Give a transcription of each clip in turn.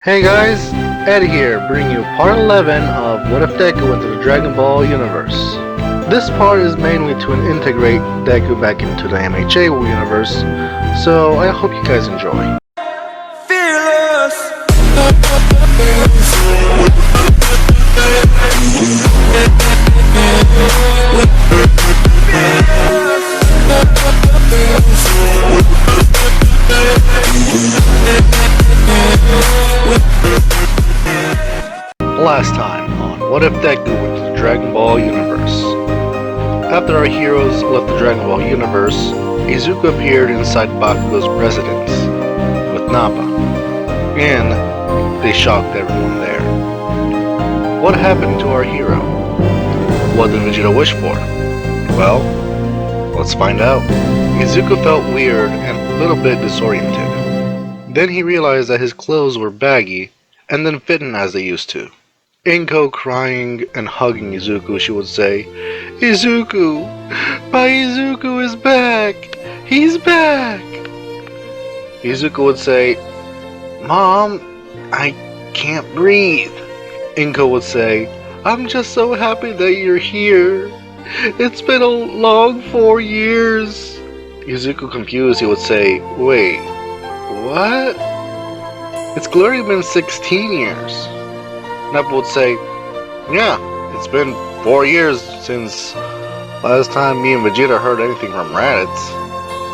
Hey guys, Ed here, bringing you part 11 of What If Deku into the Dragon Ball universe. This part is mainly to integrate Deku back into the MHA universe, so I hope you guys enjoy. Last time on What If Deku went to the Dragon Ball universe. After our heroes left the Dragon Ball universe, Izuku appeared inside Bakugo's residence with Nappa, and they shocked everyone there. What happened to our hero? What did Vegeta wish for? Well, let's find out. Izuku felt weird and a little bit disoriented. Then he realized that his clothes were baggy and didn't fit him as they used to. Inko crying and hugging Izuku, she would say, "Izuku! My Izuku is back! He's back!" Izuku would say, "Mom, I can't breathe." Inko would say, "I'm just so happy that you're here. It's been a long 4 years." Izuku confused, he would say, "Wait, what? It's clearly been 16 years. Nabu would say, "Yeah, it's been 4 years since last time me and Vegeta heard anything from Raditz."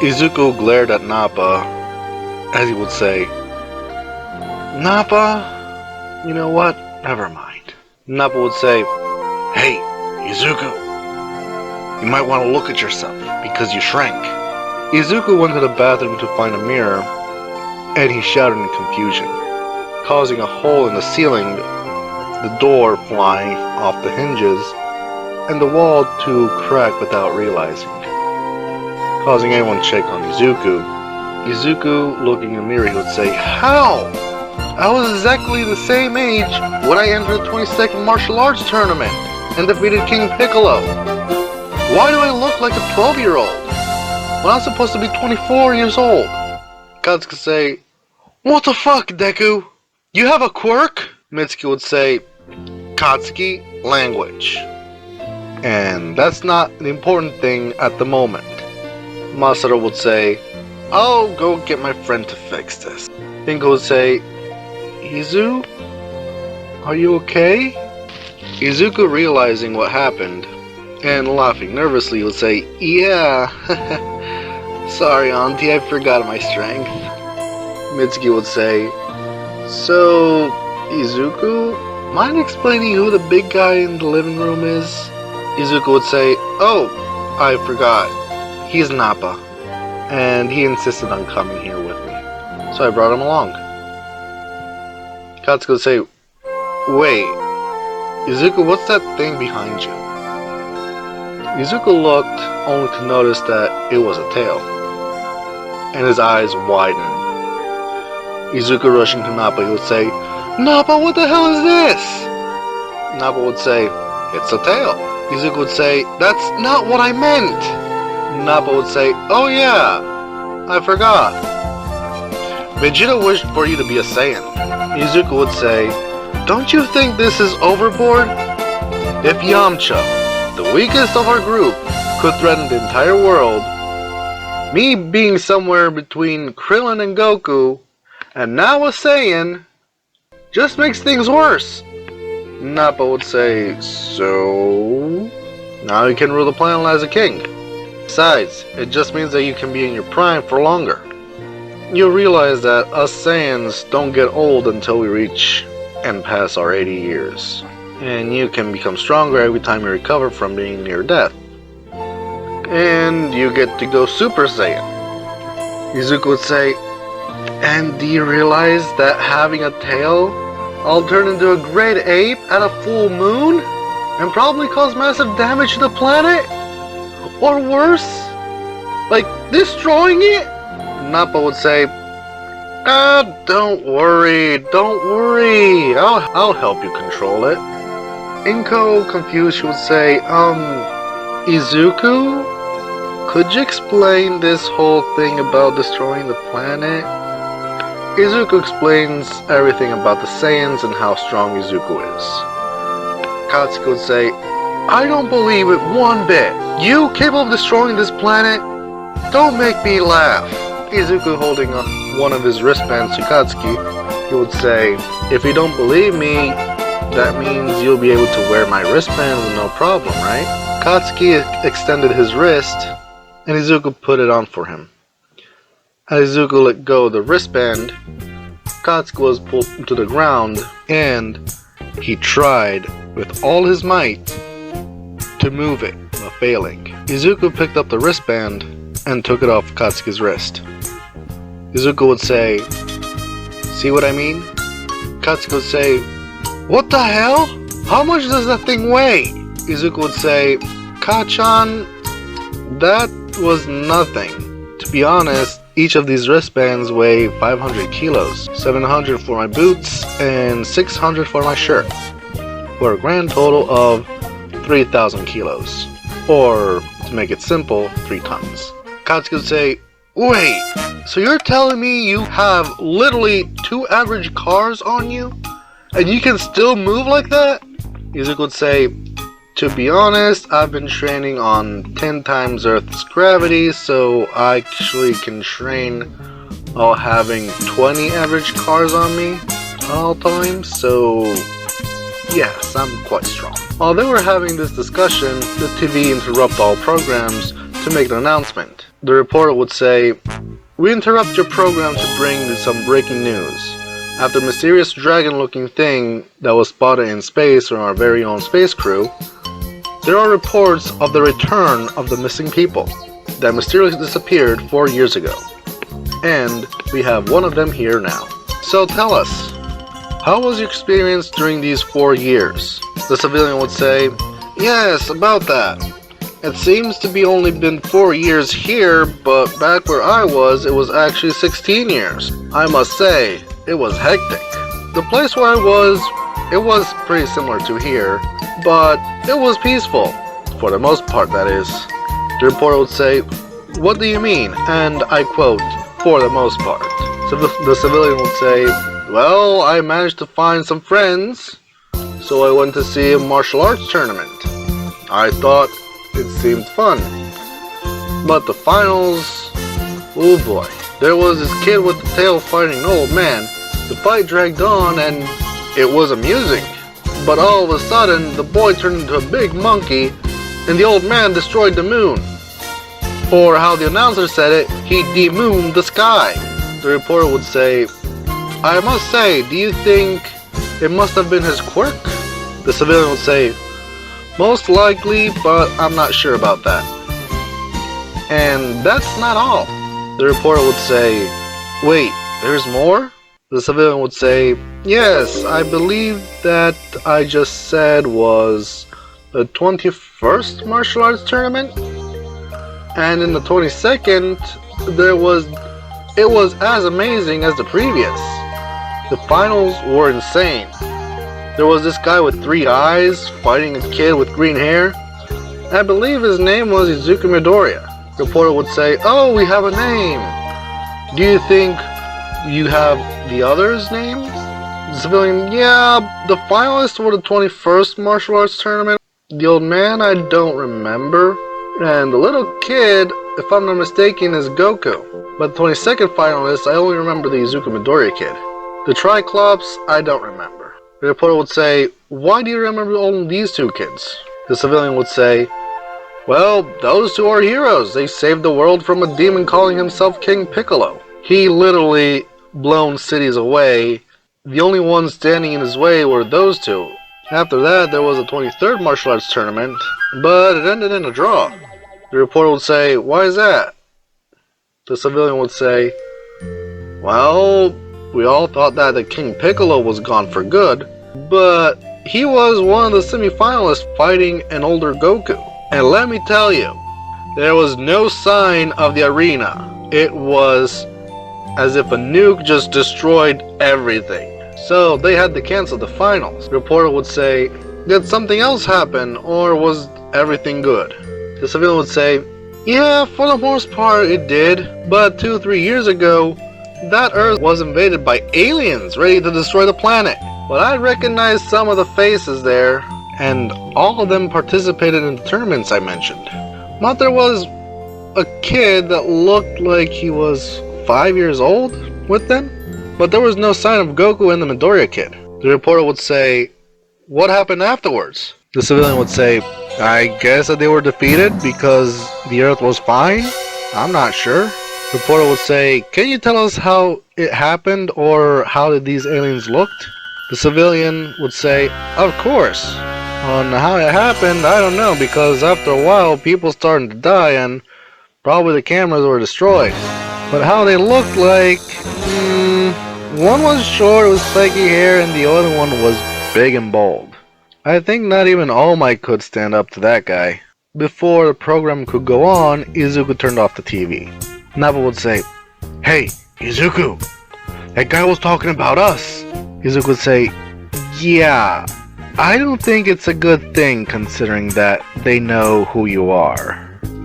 Izuku glared at Nappa as he would say, "Nappa, you know what? Never mind." Nappa would say, "Hey, Izuku, you might want to look at yourself because you shrank." Izuku went to the bathroom to find a mirror, and he shouted in confusion, causing a hole in the ceiling, the door flying off the hinges, and the wall to crack without realizing, causing everyone to check on Izuku. Izuku, looking in the mirror, he would say, "How? I was exactly the same age when I entered the 22nd martial arts tournament and defeated King Piccolo. Why do I look like a 12-year-old when I'm supposed to be 24 years old?" Katsuki would say, "What the fuck, Deku? You have a quirk?" Mitsuki would say, "Katsuki, language. And that's not the important thing at the moment." Masaru would say, "I'll go get my friend to fix this." Inko would say, "Izu, are you okay?" Izuku, realizing what happened and laughing nervously, would say, "Yeah, sorry auntie, I forgot my strength." Mitsuki would say, "So, Izuku, mind explaining who the big guy in the living room is?" Izuku would say, "Oh, I forgot. He's Nappa, and he insisted on coming here with me, so I brought him along." Katsuki would say, "Wait, Izuku, what's that thing behind you?" Izuku looked, only to notice that it was a tail, and his eyes widened. Izuku, rushing to Nappa, he would say, "Nappa, what the hell is this?" Nappa would say, "It's a tail." Izuku would say, "That's not what I meant." Nappa would say, "Oh yeah, I forgot. Vegeta wished for you to be a Saiyan." Izuku would say, "Don't you think this is overboard? If Yamcha, the weakest of our group, could threaten the entire world, me being somewhere between Krillin and Goku, and now a Saiyan, just makes things worse." Nappa would say, "So? Now you can rule the planet as a king. Besides, it just means that you can be in your prime for longer. You'll realize that us Saiyans don't get old until we reach and pass our 80 years. And you can become stronger every time you recover from being near death. And you get to go Super Saiyan." Izuku would say, "And do you realize that having a tail, I'll turn into a great ape at a full moon and probably cause massive damage to the planet? Or worse, like destroying it?" Nappa would say, Don't worry, I'll help you control it." Inko, confused, she would say, "Izuku, could you explain this whole thing about destroying the planet?" Izuku explains everything about the Saiyans and how strong Izuku is. Katsuki would say, I don't believe it one bit. You capable of destroying this planet? Don't make me laugh. Izuku holding up one of his wristbands to Katsuki, he would say, if you don't believe me, that means you'll be able to wear my wristband with no problem, right? Katsuki extended his wrist, and Izuku put it on for him. As Izuku let go of the wristband, Katsuki was pulled to the ground, and he tried with all his might to move it, but failing. Izuku picked up the wristband and took it off Katsuki's wrist. Izuku would say, see what I mean? Katsuki would say, what the hell? How much does that thing weigh? Izuku would say, Kachan, that was nothing. To be honest, each of these wristbands weigh 500 kilos, 700 for my boots and 600 for my shirt, for a grand total of 3,000 kilos, or to make it simple, 3 tons. Katsuki would say, wait, so you're telling me you have literally 2 average cars on you, and you can still move like that? Izuku would say, to be honest, I've been training on 10 times Earth's gravity, so I actually can train while having 20 average cars on me at all times, so yes, I'm quite strong. While they were having this discussion, the TV interrupted all programs to make an announcement. The reporter would say, we interrupt your program to bring you some breaking news. After a mysterious dragon-looking thing that was spotted in space from our very own space crew, there are reports of the return of the missing people that mysteriously disappeared 4 years ago. And we have one of them here now. So tell us, how was your experience during these 4 years? The civilian would say, yes, about that. It seems to be only been 4 years here, but back where I was, it was actually 16 years. I must say, it was hectic. The place where I was, it was pretty similar to here, but it was peaceful. For the most part, that is. The reporter would say, what do you mean? And I quote, for the most part. So the civilian would say, well, I managed to find some friends, so I went to see a martial arts tournament. I thought it seemed fun. But the finals, oh boy. There was this kid with the tail fighting an old man. The fight dragged on and it was amusing. But all of a sudden, the boy turned into a big monkey and the old man destroyed the moon. Or how the announcer said it, he de-mooned the sky. The reporter would say, I must say, do you think it must have been his quirk? The civilian would say, most likely, but I'm not sure about that. And that's not all. The reporter would say, wait, there's more? The civilian would say, yes, I believe that I just said was the 21st martial arts tournament. And in the 22nd, it was as amazing as the previous. The finals were insane. There was this guy with 3 eyes fighting a kid with green hair. I believe his name was Izuku Midoriya. The reporter would say, oh, we have a name. Do you think you have the other's name? The civilian, yeah, the finalists for the 21st martial arts tournament. The old man, I don't remember. And the little kid, if I'm not mistaken, is Goku. But the 22nd finalist, I only remember the Izuku Midoriya kid. The Triclops, I don't remember. The reporter would say, why do you remember only these 2 kids? The civilian would say, well, those 2 are heroes. They saved the world from a demon calling himself King Piccolo. He literally blown cities away. The only ones standing in his way were those 2. After that, there was a 23rd martial arts tournament, but it ended in a draw. The reporter would say, why is that? The civilian would say, well, we all thought that the King Piccolo was gone for good, but he was one of the semi-finalists fighting an older Goku. And let me tell you, there was no sign of the arena. It was as if a nuke just destroyed everything. So they had to cancel the finals. The reporter would say, did something else happen or was everything good? The civilian would say, yeah, for the most part it did, but 2-3 years ago, that Earth was invaded by aliens ready to destroy the planet. But I recognized some of the faces there, and all of them participated in the tournaments I mentioned. But there was a kid that looked like he was 5 years old with them, but there was no sign of Goku and the Midoriya kid. The reporter would say, "What happened afterwards?" The civilian would say, "I guess that they were defeated because the Earth was fine? I'm not sure." The reporter would say, "Can you tell us how it happened or how did these aliens looked?" The civilian would say, "Of course. On how it happened, I don't know, because after a while people started to die and probably the cameras were destroyed. But how they looked like, one was short with spiky hair and the other one was big and bold. I think not even All Might could stand up to that guy." Before the program could go on, Izuku turned off the TV. Nabu would say, "Hey, Izuku, that guy was talking about us." Izuku would say, "Yeah, I don't think it's a good thing considering that they know who you are."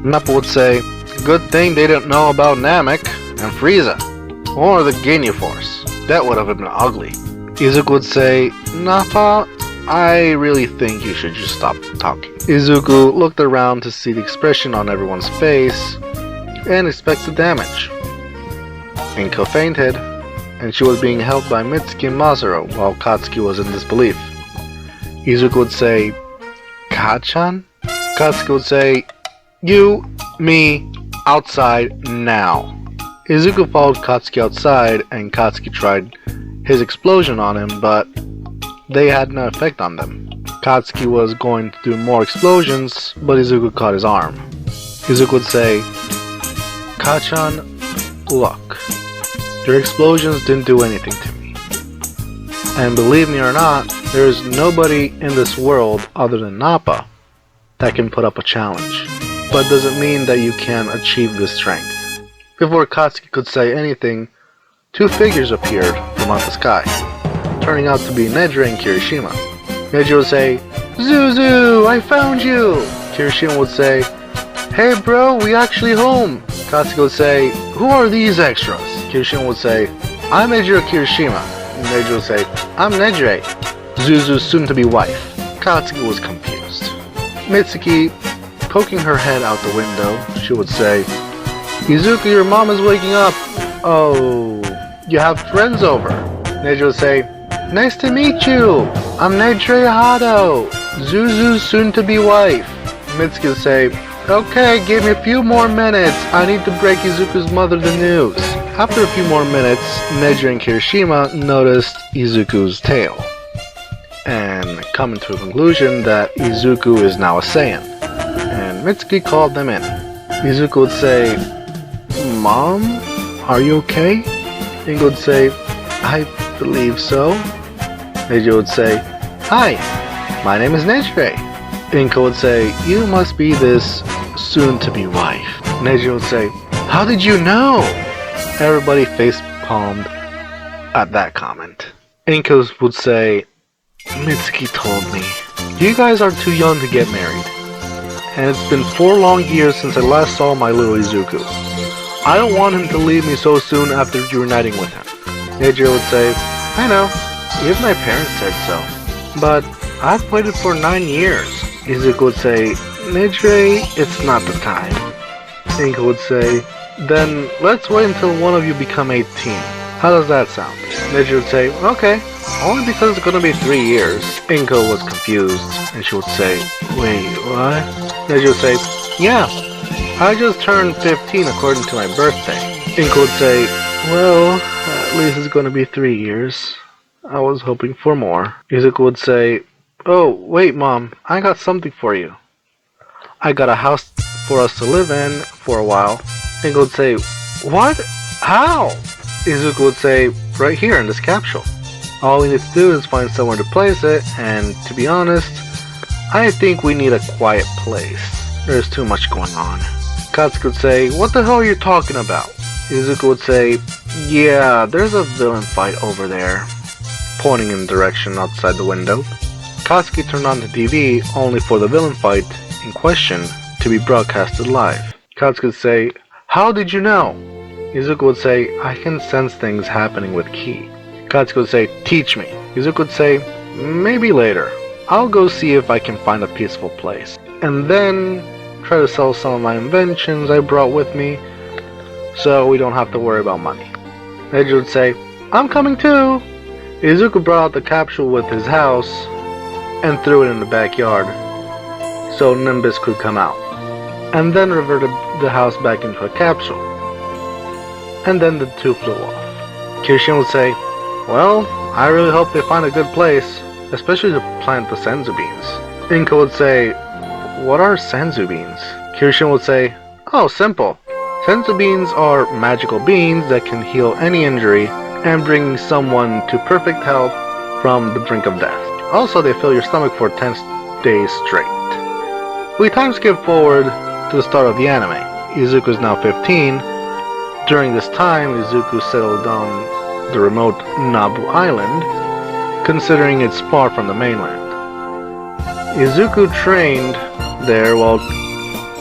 Nabu would say, "Good thing they didn't know about Namek and Frieza, or the Ginyu Force. That would have been ugly." Izuku would say, "Nappa, I really think you should just stop talking." Izuku looked around to see the expression on everyone's face and expected damage. Inko fainted, and she was being held by Mitsuki and Masaru while Katsuki was in disbelief. Izuku would say, "Kachan?" Katsuki would say, "You, me, outside now." Izuku followed Katsuki outside and Katsuki tried his explosion on him, but they had no effect on them. Katsuki was going to do more explosions, but Izuku caught his arm. Izuku would say, "Kachan, look, your explosions didn't do anything to me. And believe me or not, there is nobody in this world other than Nappa that can put up a challenge. But doesn't mean that you can achieve this strength." Before Katsuki could say anything, two figures appeared from out the sky, turning out to be Nejire and Kirishima. Nejire would say, "Zuzu, I found you!" Kirishima would say, "Hey bro, we actually home!" Katsuki would say, "Who are these extras?" Kirishima would say, "I'm Nejire Kirishima." And Nejire would say, "I'm Nejire, Zuzu's soon-to-be wife." Katsuki was confused. Mitsuki, poking her head out the window, she would say, "Izuku, your mom is waking up. Oh, you have friends over." Nejire would say, "Nice to meet you. I'm Nejire Hado, Zuzu's soon-to-be wife." Mitsuki would say, "Okay, give me a few more minutes. I need to break Izuku's mother the news." After a few more minutes, Nejire and Kirishima noticed Izuku's tail, and coming to a conclusion that Izuku is now a Saiyan, and Mitsuki called them in. Izuku would say, "Mom, are you okay?" Ingo would say, "I believe so." Nejire would say, "Hi, my name is Nejire." Inko would say, "You must be this soon-to-be wife." Nejire would say, "How did you know?" Everybody face-palmed at that comment. Inko would say, "Mitsuki told me. You guys are too young to get married. And it's been 4 long years since I last saw my little Izuku. I don't want him to leave me so soon after reuniting with him." Nejire would say, "I know, even my parents said so. But I've waited for 9 years." Izuku would say, "Nejire, it's not the time." Inko would say, "Then let's wait until one of you become 18. How does that sound?" Nejire would say, "Okay, only because it's gonna be 3 years." Inko was confused, and she would say, "Wait, what?" Nejire would say, "Yeah, I just turned 15 according to my birthday." Inko would say, "Well, at least it's gonna be 3 years. I was hoping for more." Izuku would say, "Oh, wait Mom, I got something for you. I got a house for us to live in for a while." Ingo would say, "What? How?" Izuku would say, "Right here in this capsule. All we need to do is find somewhere to place it, and to be honest, I think we need a quiet place. There's too much going on." Katsuki would say, "What the hell are you talking about?" Izuku would say, "Yeah, there's a villain fight over there," pointing in the direction outside the window. Katsuki turned on the TV only for the villain fight in question to be broadcasted live. Katsuki would say, "How did you know?" Izuku would say, I can sense things happening with ki. Katsuki would say, teach me. Izuku would say, maybe later. I'll go see if I can find a peaceful place. And then try to sell some of my inventions I brought with me, so we don't have to worry about money. Neji would say, I'm coming too! Izuku brought out the capsule with his house and threw it in the backyard so Nimbus could come out, and then reverted the house back into a capsule. And then the two flew off. Kirishima would say, well, I really hope they find a good place, especially to plant the senzu beans. Inko would say, what are senzu beans? Kirishima would say, oh, simple. Senzu beans are magical beans that can heal any injury and bring someone to perfect health from the brink of death. Also, they fill your stomach for 10 days straight. We time skip forward to the start of the anime. Izuku is now 15. During this time, Izuku settled on the remote Nabu Island, considering it's far from the mainland. Izuku trained there while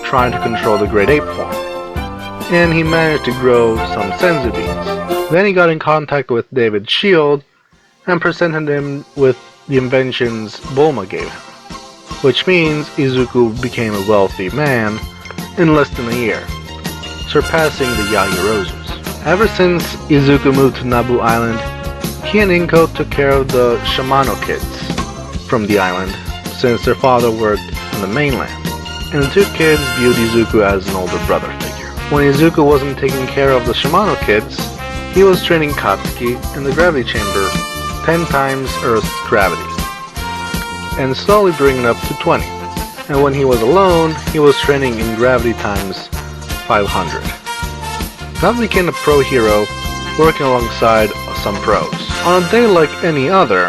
trying to control the Great Ape form, and he managed to grow some senzu beans. Then he got in contact with David's shield and presented him with the inventions Bulma gave him, which means Izuku became a wealthy man in less than a year, surpassing the Yaoyorozus. Ever since Izuku moved to Nabu Island, he and Inko took care of the Shimano kids from the island, since their father worked on the mainland, and the two kids viewed Izuku as an older brother figure. When Izuku wasn't taking care of the Shimano kids, he was training Katsuki in the gravity chamber 10 times Earth's gravity, and slowly bringing it up to 20. And when he was alone, he was training in gravity times 500. Nabu became a pro hero, working alongside some pros. On a day like any other,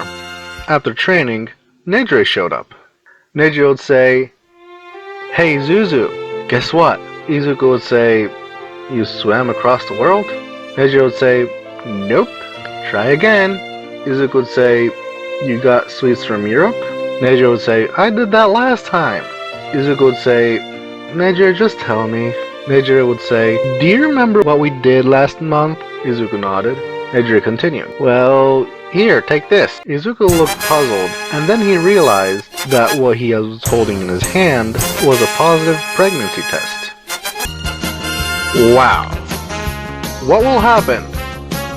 after training, Neji showed up. Neji would say, hey Zuzu, guess what? Izuku would say, you swam across the world? Neji would say, nope, try again. Izuku would say, you got sweets from Europe? Neji would say, I did that last time. Izuku would say, Neji, just tell me. Neji would say, do you remember what we did last month? Izuku nodded. Neji continued, well, here, take this. Izuku looked puzzled, and then he realized that what he was holding in his hand was a positive pregnancy test. Wow. What will happen?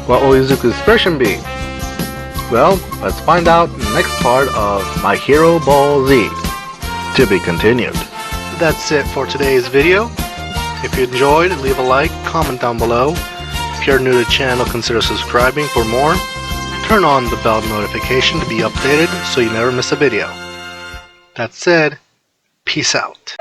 What will Izuku's expression be? Well, let's find out in the next part of My Hero Ball Z. To be continued. That's it for today's video. If you enjoyed, leave a like, comment down below. If you're new to the channel, consider subscribing for more. Turn on the bell notification to be updated so you never miss a video. That said, peace out.